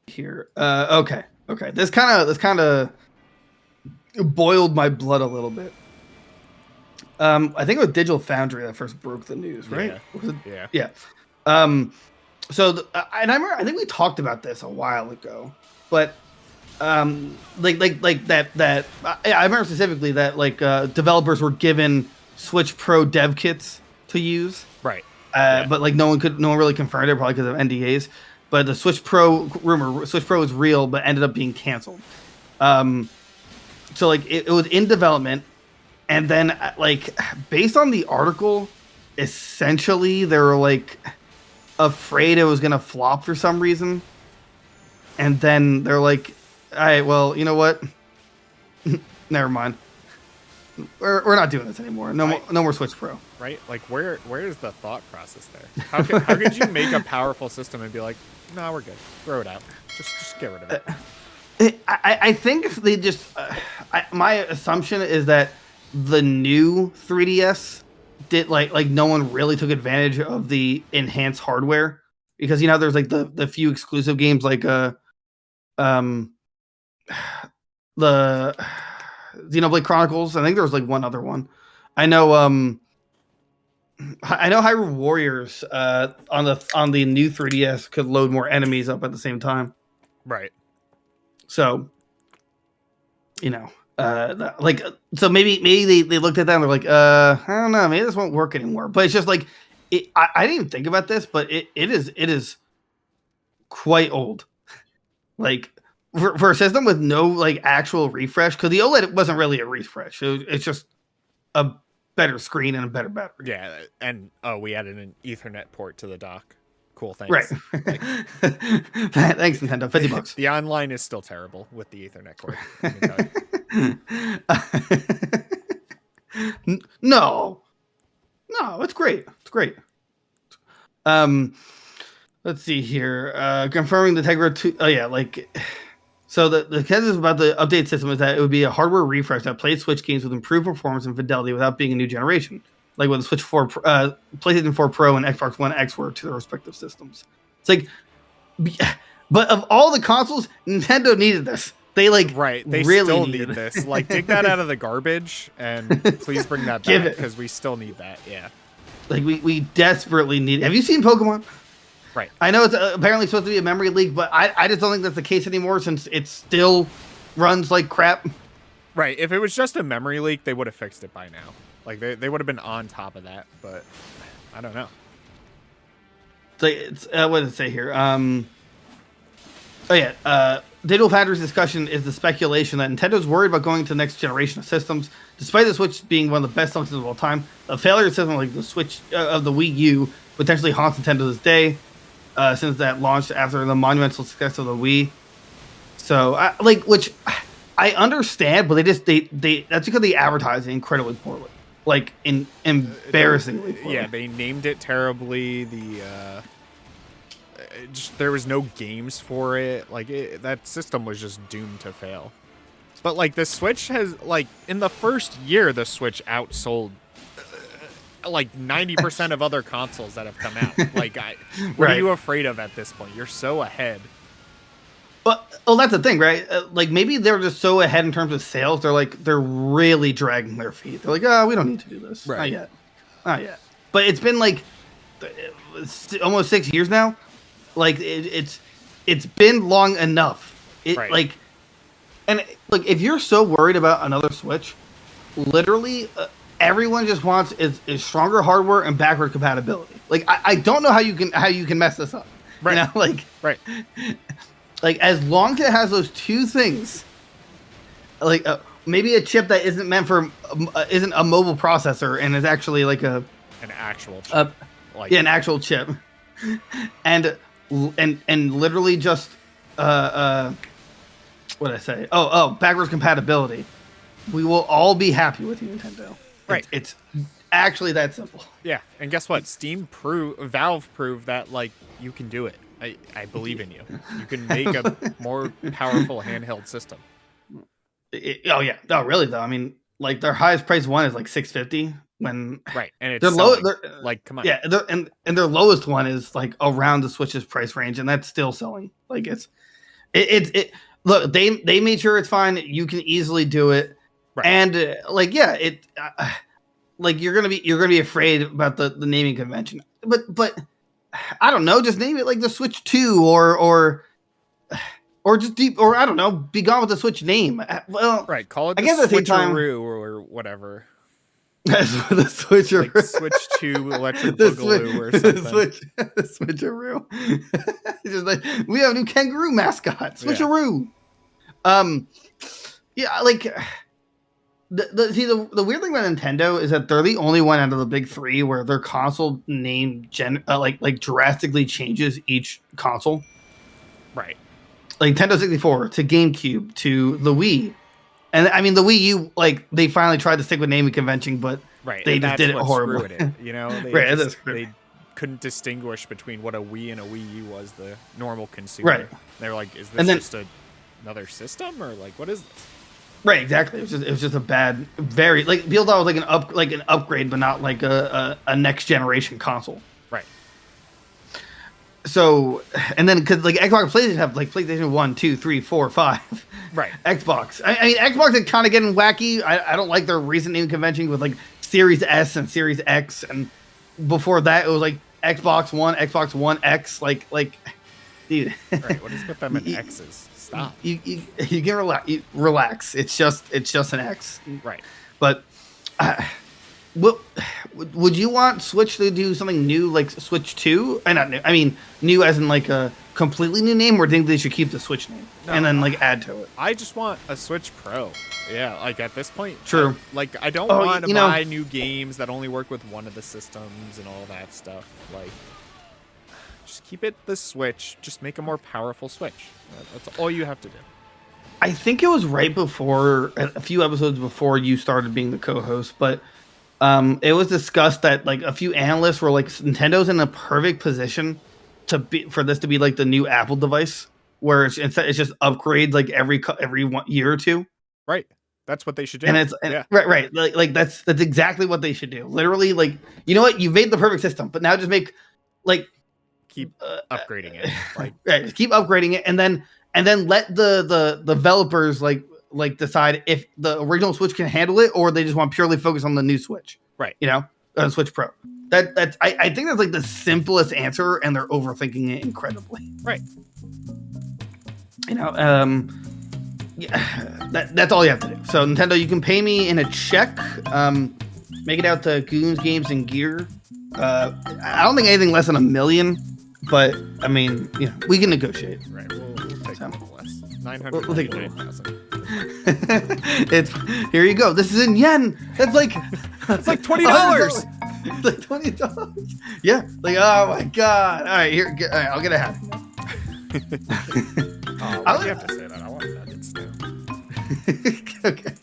here. Okay. This kind of boiled my blood a little bit. I think it was Digital Foundry that first broke the news, right? Yeah. Yeah. And I think we talked about this a while ago, but like that. I remember specifically that developers were given Switch Pro dev kits to use, Right. but like no one really confirmed it, probably because of NDAs. But the Switch Pro Switch Pro was real, but ended up being canceled. So like it was in development, and then like based on the article, essentially they were like afraid it was gonna flop for some reason, and then they're like, all right, well, you know what? Never mind. We're not doing this anymore. No more Switch Pro. Right? Like where is the thought process there? How could you make a powerful system and be like, no, we're good, throw it out, just get rid of it? I think they just. My assumption is that the new 3DS did like no one really took advantage of the enhanced hardware, because there's like the few exclusive games like the Xenoblade Chronicles. I think there was like one other one. I know Hyrule Warriors on the new 3DS could load more enemies up at the same time. Right. So, so maybe they looked at that and they're like, I don't know, maybe this won't work anymore. But it's just like, I didn't even think about this, but it is quite old. Like for a system with no like actual refresh, because the OLED wasn't really a refresh. It's just a better screen and a better battery. Yeah, and we added an Ethernet port to the dock. Cool, thanks. Right. Thanks, Nintendo. $50. The online is still terrible with the Ethernet cord. No, it's great. It's great. Let's see here. Confirming the Tegra 2. Oh yeah, so the consensus about the update system is that it would be a hardware refresh that plays Switch games with improved performance and fidelity without being a new generation, like when the Switch 4, PlayStation 4 Pro and Xbox One X were to their respective systems. It's like, but of all the consoles, Nintendo needed this. They They really still need this. Like, dig that out of the garbage and please bring that back, because we still need that. Yeah. Like we desperately need it. Have you seen Pokemon? Right. I know it's apparently supposed to be a memory leak, but I just don't think that's the case anymore, since it still runs like crap. Right. If it was just a memory leak, they would have fixed it by now. Like they would have been on top of that, but I don't know. So it's what does it say here? Digital Foundry's discussion is the speculation that Nintendo's worried about going to the next generation of systems, despite the Switch being one of the best systems of all time. A failure system like the Switch of the Wii U potentially haunts Nintendo to this day, since that launched after the monumental success of the Wii. So, which I understand, but they that's because they advertise it incredibly poorly, like embarrassingly poorly. Yeah, they named it terribly. There was no games for it. Like that system was just doomed to fail. But like the Switch has, like, in the first year, the Switch outsold like 90% of other consoles that have come out. Like, what are you afraid of at this point? You're so ahead. But that's the thing, right? Like, maybe they're just so ahead in terms of sales. They're really dragging their feet. They're like, oh, we don't need to do this. Right. Not yet. But it's been like almost 6 years now. Like it's been long enough. Like, and like, if you're so worried about another Switch, literally everyone just wants is stronger hardware and backward compatibility. Like, I don't know how you can mess this up. Right. Right. Like, as long as it has those two things, like maybe a chip that isn't meant for isn't a mobile processor and is actually like an actual chip. An actual chip, and literally just what did I say? Backwards compatibility. We will all be happy with you, Nintendo. Right. It's actually that simple. Yeah, and guess what? Valve proved that, like, you can do it. I believe in you. You can make a more powerful handheld system. Really though? I mean, like, their highest price one is like $650 when right, and it's like, come on, yeah, and their lowest one is like around the Switch's price range, and that's still selling. Like, it's it look, they made sure it's fine. You can easily do it. Right. And like, yeah, like you're gonna be afraid about the naming convention, but I don't know, just name it like the Switch 2 or just deep, or I don't know, be gone with the Switch name. Well, Right, call it I the guess at the same time, Switcheroo or whatever. that's the Switcheroo, Like Switch 2 Electric the Boogaloo or something. The Switcheroo. It's just like, we have a new kangaroo mascot, Switcheroo. Yeah, like the weird thing about Nintendo is that they're the only one out of the big three where their console name like drastically changes each console. Right. Like Nintendo 64 to GameCube to the Wii. And I mean, the Wii U, like, they finally tried to stick with naming convention, but they just did it horribly. You know, they couldn't distinguish between what a Wii and a Wii U was, the normal consumer. Right. They were like, is this just another system, or like, what is this? Right, exactly. It was just a bad, very, like, people thought it was like an upgrade, but not like a next generation console. Right. So, and then because like Xbox and PlayStation have like PlayStation 1, 2, 3, 4, 5. Right. Xbox. I mean, Xbox is kind of getting wacky. I don't like their recent naming convention with like Series S and Series X, and before that it was like Xbox One X. Like, dude. Right. What is with them and X's? Stop. You can relax. It's just an X. Right. But what would you want Switch to do something new, like Switch 2? Not new. I mean, new as in like a completely new name, or think they should keep the Switch name and then like add to it? I just want a Switch Pro. Yeah, like at this point. True. I don't want to buy new games that only work with one of the systems and all that stuff. Like, just keep it the Switch. Just make a more powerful Switch. That's all you have to do. I think it was right before, a few episodes before you started being the co-host, but it was discussed that like a few analysts were like, Nintendo's in a perfect position for this to be like the new Apple device, where it's just upgrades like every 1 year or two. Right. That's what they should do. And right. Like that's exactly what they should do. Literally, like, you know what? You've made the perfect system, but now just make like keep upgrading it. Like, right, just keep upgrading it, and then let the developers like decide if the original Switch can handle it, or they just want purely focus on the new Switch. Right. You know, Switch Pro. I think that's like the simplest answer, and they're overthinking it incredibly. Right. You know, yeah, that's all you have to do. So Nintendo, you can pay me in a check. Make it out to Goons Games and Gear. I don't think anything less than $1 million, but I mean, you know, we can negotiate. Right. We'll take a little less. We'll take it. 999,000. It's here you go. This is in yen. That's like it's like $20. It's like $20. Yeah. Like, oh my god. All right, here. All right, I'll get a hat. Why do you have to say that? I want nuggets too. Okay.